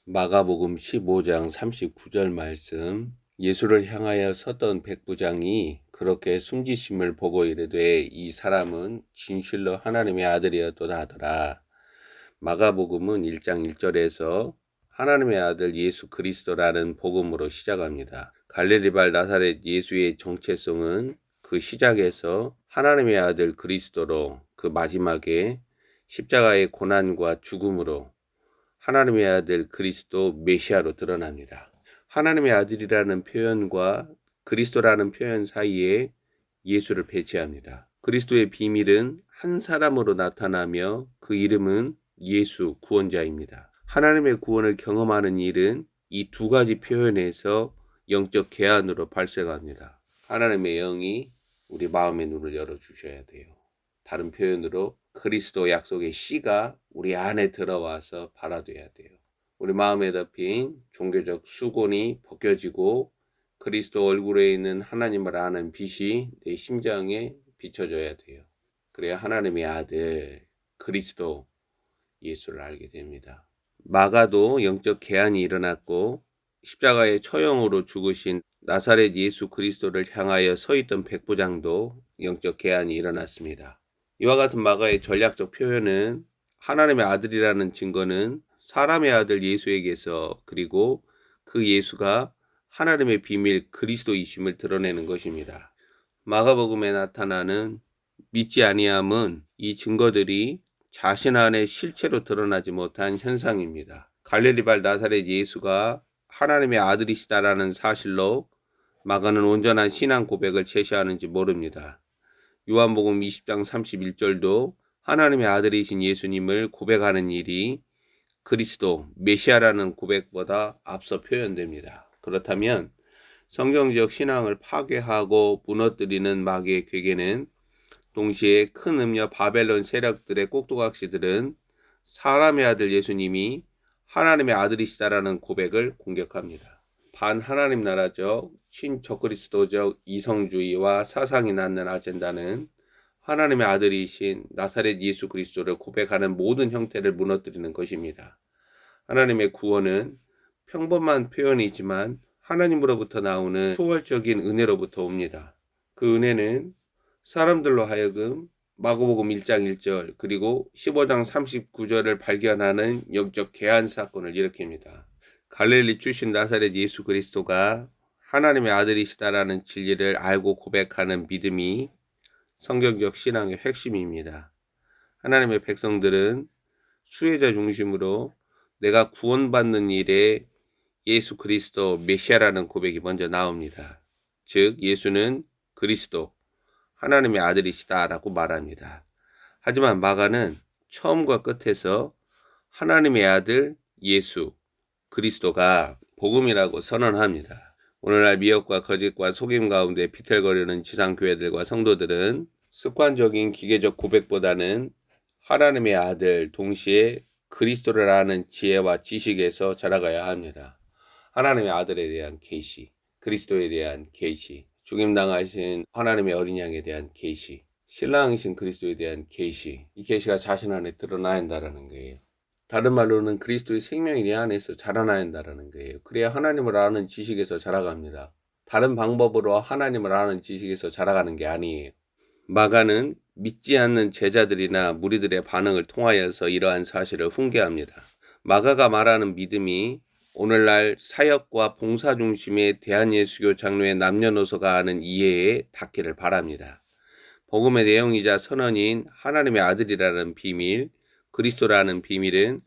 마가복음 15장 39절 말씀. 예수를 향하여 섰던 백부장이 그렇게 숨지심을 보고 이르되 이 사람은 진실로 하나님의 아들이었도다 하더라. 마가복음은 1장 1절에서 하나님의 아들 예수 그리스도라는 복음으로 시작합니다. 갈릴리발 나사렛 예수의 정체성은 그 시작에서 하나님의 아들 그리스도로, 그 마지막에 십자가의 고난과 죽음으로 하나님의 아들 그리스도 메시아로 드러납니다. 하나님의 아들이라는 표현과 그리스도라는 표현 사이에 예수를 배치합니다. 그리스도의 비밀은 한 사람으로 나타나며 그 이름은 예수 구원자입니다. 하나님의 구원을 경험하는 일은 이 두 가지 표현에서 영적 계안으로 발생합니다. 하나님의 영이 우리 마음의 눈을 열어주셔야 돼요. 다른 표현으로 그리스도 약속의 씨가 우리 안에 들어와서 발화돼야 돼요. 우리 마음에 덮인 종교적 수건이 벗겨지고 그리스도 얼굴에 있는 하나님을 아는 빛이 내 심장에 비춰져야 돼요. 그래야 하나님의 아들 그리스도 예수를 알게 됩니다. 마가도 영적 계한이 일어났고 십자가의 처형으로 죽으신 나사렛 예수 그리스도를 향하여 서 있던 백부장도 영적 계한이 일어났습니다. 이와 같은 마가의 전략적 표현은 하나님의 아들이라는 증거는 사람의 아들 예수에게서, 그리고 그 예수가 하나님의 비밀 그리스도이심을 드러내는 것입니다. 마가복음에 나타나는 믿지 아니함은 이 증거들이 자신 안에 실체로 드러나지 못한 현상입니다. 갈릴리발 나사렛 예수가 하나님의 아들이시다라는 사실로 마가는 온전한 신앙 고백을 제시하는지 모릅니다. 요한복음 20장 31절도 하나님의 아들이신 예수님을 고백하는 일이 그리스도 메시아라는 고백보다 앞서 표현됩니다. 그렇다면 성경적 신앙을 파괴하고 무너뜨리는 마귀의 괴계는 동시에 큰 음녀 바벨론 세력들의 꼭두각시들은 사람의 아들 예수님이 하나님의 아들이시다라는 고백을 공격합니다. 반하나님 나라적 친적그리스도적 이성주의와 사상이 낳는 아젠다는 하나님의 아들이신 나사렛 예수 그리스도를 고백하는 모든 형태를 무너뜨리는 것입니다. 하나님의 구원은 평범한 표현이지만 하나님으로부터 나오는 초월적인 은혜로부터 옵니다. 그 은혜는 사람들로 하여금 마가복음 1장 1절 그리고 15장 39절을 발견하는 영적 계한 사건을 일으킵니다. 갈릴리 출신 나사렛 예수 그리스도가 하나님의 아들이시다라는 진리를 알고 고백하는 믿음이 성경적 신앙의 핵심입니다. 하나님의 백성들은 수혜자 중심으로 내가 구원받는 일에 예수 그리스도 메시아라는 고백이 먼저 나옵니다. 즉 예수는 그리스도 하나님의 아들이시다라고 말합니다. 하지만 마가는 처음과 끝에서 하나님의 아들 예수 그리스도가 복음이라고 선언합니다. 오늘날 미혹과 거짓과 속임 가운데 비틀거리는 지상교회들과 성도들은 습관적인 기계적 고백보다는 하나님의 아들 동시에 그리스도를 아는 지혜와 지식에서 자라가야 합니다. 하나님의 아들에 대한 계시, 그리스도에 대한 계시, 죽임당하신 하나님의 어린 양에 대한 계시, 신랑이신 그리스도에 대한 계시, 이 계시가 자신 안에 드러나야 한다는 거예요. 다른 말로는 그리스도의 생명이 내 안에서 자라나야 한다는 거예요. 그래야 하나님을 아는 지식에서 자라갑니다. 다른 방법으로 하나님을 아는 지식에서 자라가는 게 아니에요. 마가는 믿지 않는 제자들이나 무리들의 반응을 통하여서 이러한 사실을 훈계합니다. 마가가 말하는 믿음이 오늘날 사역과 봉사 중심의 대한예수교 장로의 남녀노소가 아는 이해에 닿기를 바랍니다. 복음의 내용이자 선언인 하나님의 아들이라는 비밀, 그리스도라는 비밀은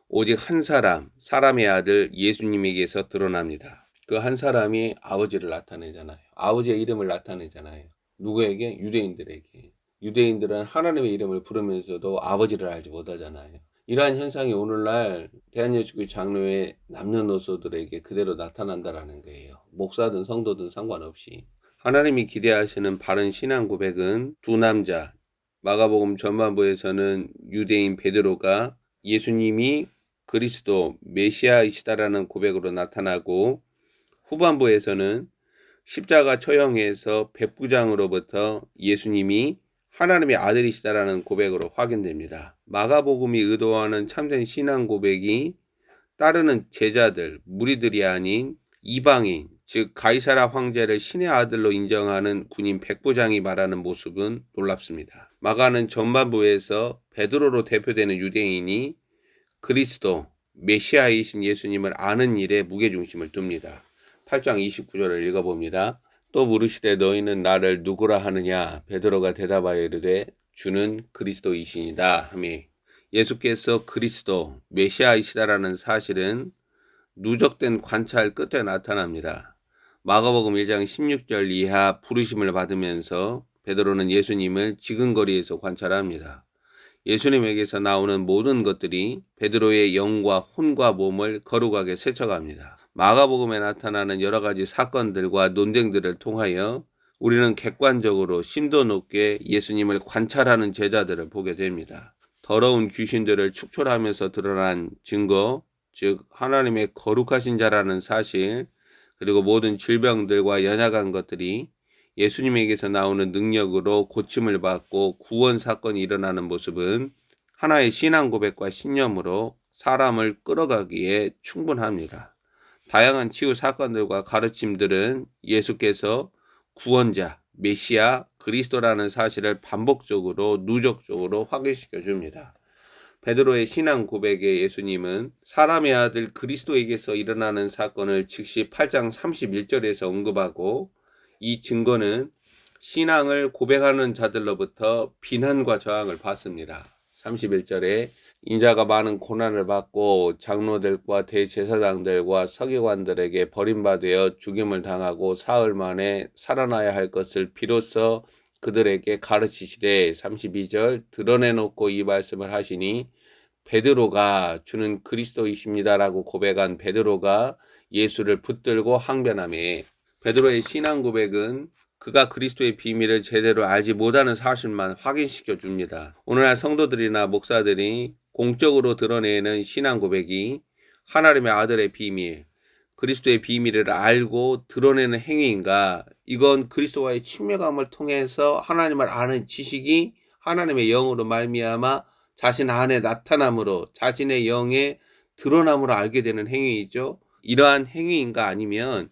오직 한 사람, 사람의 아들 예수님에게서 드러납니다. 그 한 사람이 아버지를 나타내잖아요. 아버지의 이름을 나타내잖아요. 누구에게? 유대인들에게. 유대인들은 하나님의 이름을 부르면서도 아버지를 알지 못하잖아요. 이러한 현상이 오늘날 대한예수교 장로의 남녀노소들에게 그대로 나타난다라는 거예요. 목사든 성도든 상관없이. 하나님이 기대하시는 바른 신앙 고백은 두 남자, 마가복음 전반부에서는 유대인 베드로가 예수님이 그리스도 메시아이시다라는 고백으로 나타나고, 후반부에서는 십자가 처형에서 백부장으로부터 예수님이 하나님의 아들이시다라는 고백으로 확인됩니다. 마가복음이 의도하는 참된 신앙 고백이 따르는 제자들, 무리들이 아닌 이방인, 즉 가이사라 황제를 신의 아들로 인정하는 군인 백부장이 말하는 모습은 놀랍습니다. 마가는 전반부에서 베드로로 대표되는 유대인이 그리스도, 메시아이신 예수님을 아는 일에 무게중심을 둡니다. 8장 29절을 읽어봅니다. 또 물으시되 너희는 나를 누구라 하느냐? 베드로가 대답하여 이르되 주는 그리스도이시니이다 하며, 예수께서 그리스도, 메시아이시다라는 사실은 누적된 관찰 끝에 나타납니다. 마가복음 1장 16절 이하 부르심을 받으면서 베드로는 예수님을 지근거리에서 관찰합니다. 예수님에게서 나오는 모든 것들이 베드로의 영과 혼과 몸을 거룩하게 세척합니다. 마가복음에 나타나는 여러 가지 사건들과 논쟁들을 통하여 우리는 객관적으로 심도 높게 예수님을 관찰하는 제자들을 보게 됩니다. 더러운 귀신들을 축출하면서 드러난 증거, 즉 하나님의 거룩하신 자라는 사실, 그리고 모든 질병들과 연약한 것들이 예수님에게서 나오는 능력으로 고침을 받고 구원 사건이 일어나는 모습은 하나의 신앙 고백과 신념으로 사람을 끌어가기에 충분합니다. 다양한 치유 사건들과 가르침들은 예수께서 구원자, 메시아, 그리스도라는 사실을 반복적으로 누적적으로 확인시켜 줍니다. 베드로의 신앙 고백에 예수님은 사람의 아들 그리스도에게서 일어나는 사건을 즉시 8장 31절에서 언급하고, 이 증거는 신앙을 고백하는 자들로부터 비난과 저항을 받습니다. 31절에 인자가 많은 고난을 받고 장로들과 대제사장들과 서기관들에게 버림받아 죽임을 당하고 사흘 만에 살아나야 할 것을 비로소 그들에게 가르치시되, 32절 드러내놓고 이 말씀을 하시니 베드로가 주는 그리스도이십니다라고 고백한 베드로가 예수를 붙들고 항변하며, 베드로의 신앙 고백은 그가 그리스도의 비밀을 제대로 알지 못하는 사실만 확인시켜 줍니다. 오늘날 성도들이나 목사들이 공적으로 드러내는 신앙 고백이 하나님의 아들의 비밀, 그리스도의 비밀을 알고 드러내는 행위인가? 이건 그리스도와의 친밀감을 통해서 하나님을 아는 지식이 하나님의 영으로 말미암아 자신 안에 나타남으로, 자신의 영에 드러남으로 알게 되는 행위이죠. 이러한 행위인가? 아니면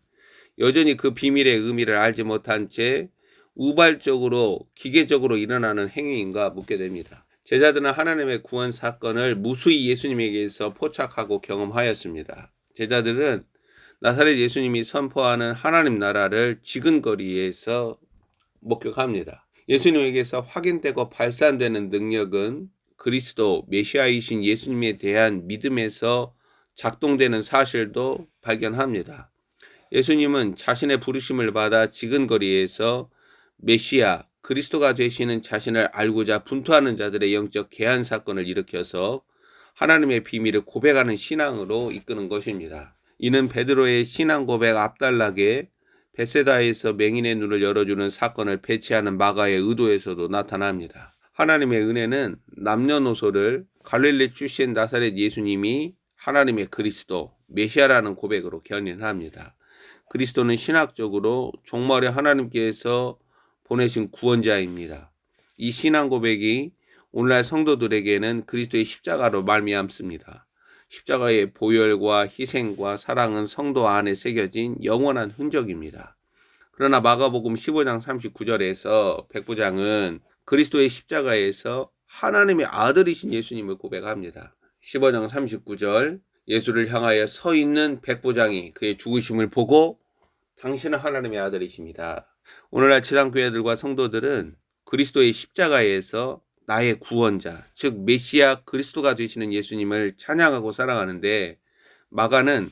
여전히 그 비밀의 의미를 알지 못한 채 우발적으로 기계적으로 일어나는 행위인가 묻게 됩니다. 제자들은 하나님의 구원 사건을 무수히 예수님에게서 포착하고 경험하였습니다. 제자들은 나사렛 예수님이 선포하는 하나님 나라를 지근거리에서 목격합니다. 예수님에게서 확인되고 발산되는 능력은 그리스도, 메시아이신 예수님에 대한 믿음에서 작동되는 사실도 발견합니다. 예수님은 자신의 부르심을 받아 지근거리에서 메시아, 그리스도가 되시는 자신을 알고자 분투하는 자들의 영적 개한 사건을 일으켜서 하나님의 비밀을 고백하는 신앙으로 이끄는 것입니다. 이는 베드로의 신앙 고백 앞달락에 벳세다에서 맹인의 눈을 열어주는 사건을 배치하는 마가의 의도에서도 나타납니다. 하나님의 은혜는 남녀노소를 갈릴리 출신 나사렛 예수님이 하나님의 그리스도, 메시아라는 고백으로 견인합니다. 그리스도는 신학적으로 종말에 하나님께서 보내신 구원자입니다. 이 신앙 고백이 오늘날 성도들에게는 그리스도의 십자가로 말미암습니다. 십자가의 보혈과 희생과 사랑은 성도 안에 새겨진 영원한 흔적입니다. 그러나 마가복음 15장 39절에서 백부장은 그리스도의 십자가에서 하나님의 아들이신 예수님을 고백합니다. 15장 39절 예수를 향하여 서 있는 백부장이 그의 죽으심을 보고 당신은 하나님의 아들이십니다. 오늘날 지상교회들과 성도들은 그리스도의 십자가에서 나의 구원자, 즉 메시아 그리스도가 되시는 예수님을 찬양하고 사랑하는데, 마가는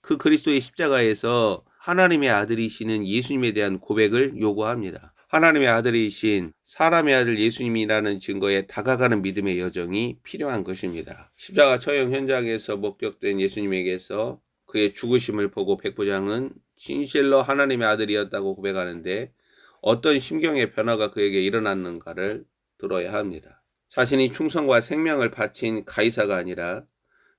그 그리스도의 십자가에서 하나님의 아들이시는 예수님에 대한 고백을 요구합니다. 하나님의 아들이신 사람의 아들 예수님이라는 증거에 다가가는 믿음의 여정이 필요한 것입니다. 십자가 처형 현장에서 목격된 예수님에게서 그의 죽으심을 보고 백부장은 진실로 하나님의 아들이었다고 고백하는데, 어떤 심경의 변화가 그에게 일어났는가를 들어야 합니다. 자신이 충성과 생명을 바친 가이사가 아니라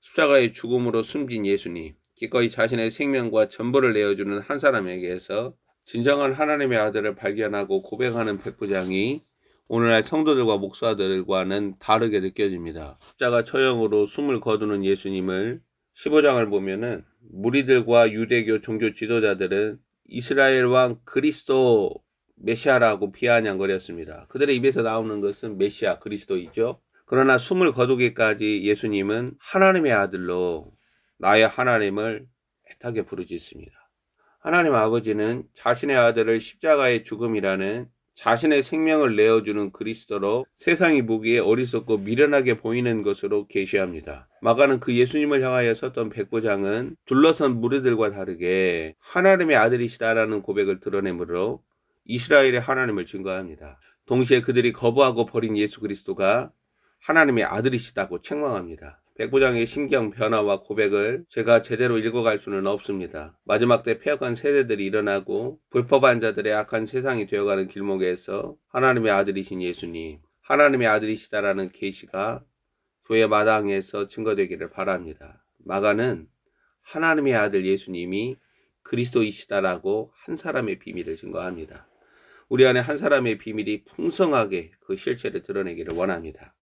십자가의 죽음으로 숨진 예수님, 기꺼이 자신의 생명과 전부를 내어주는 한 사람에게서 진정한 하나님의 아들을 발견하고 고백하는 백부장이 오늘날 성도들과 목사들과는 다르게 느껴집니다. 십자가 처형으로 숨을 거두는 예수님을 15장을 보면은 무리들과 유대교 종교 지도자들은 이스라엘 왕 그리스도 메시아라고 비아냥거렸습니다. 그들의 입에서 나오는 것은 메시아 그리스도이죠. 그러나 숨을 거두기까지 예수님은 하나님의 아들로 나의 하나님을 애타게 부르짖습니다. 하나님 아버지는 자신의 아들을 십자가의 죽음이라는 자신의 생명을 내어주는 그리스도로 세상이 보기에 어리석고 미련하게 보이는 것으로 계시합니다. 마가는 그 예수님을 향하여 섰던 백부장은 둘러선 무리들과 다르게 하나님의 아들이시다라는 고백을 드러내므로 이스라엘의 하나님을 증거합니다. 동시에 그들이 거부하고 버린 예수 그리스도가 하나님의 아들이시다고 책망합니다. 백부장의 심경 변화와 고백을 제가 제대로 읽어갈 수는 없습니다. 마지막 때 폐역한 세대들이 일어나고 불법한 자들의 악한 세상이 되어가는 길목에서 하나님의 아들이신 예수님, 하나님의 아들이시다라는 계시가 교회 마당에서 증거되기를 바랍니다. 마가는 하나님의 아들 예수님이 그리스도이시다라고 한 사람의 비밀을 증거합니다. 우리 안에 한 사람의 비밀이 풍성하게 그 실체를 드러내기를 원합니다.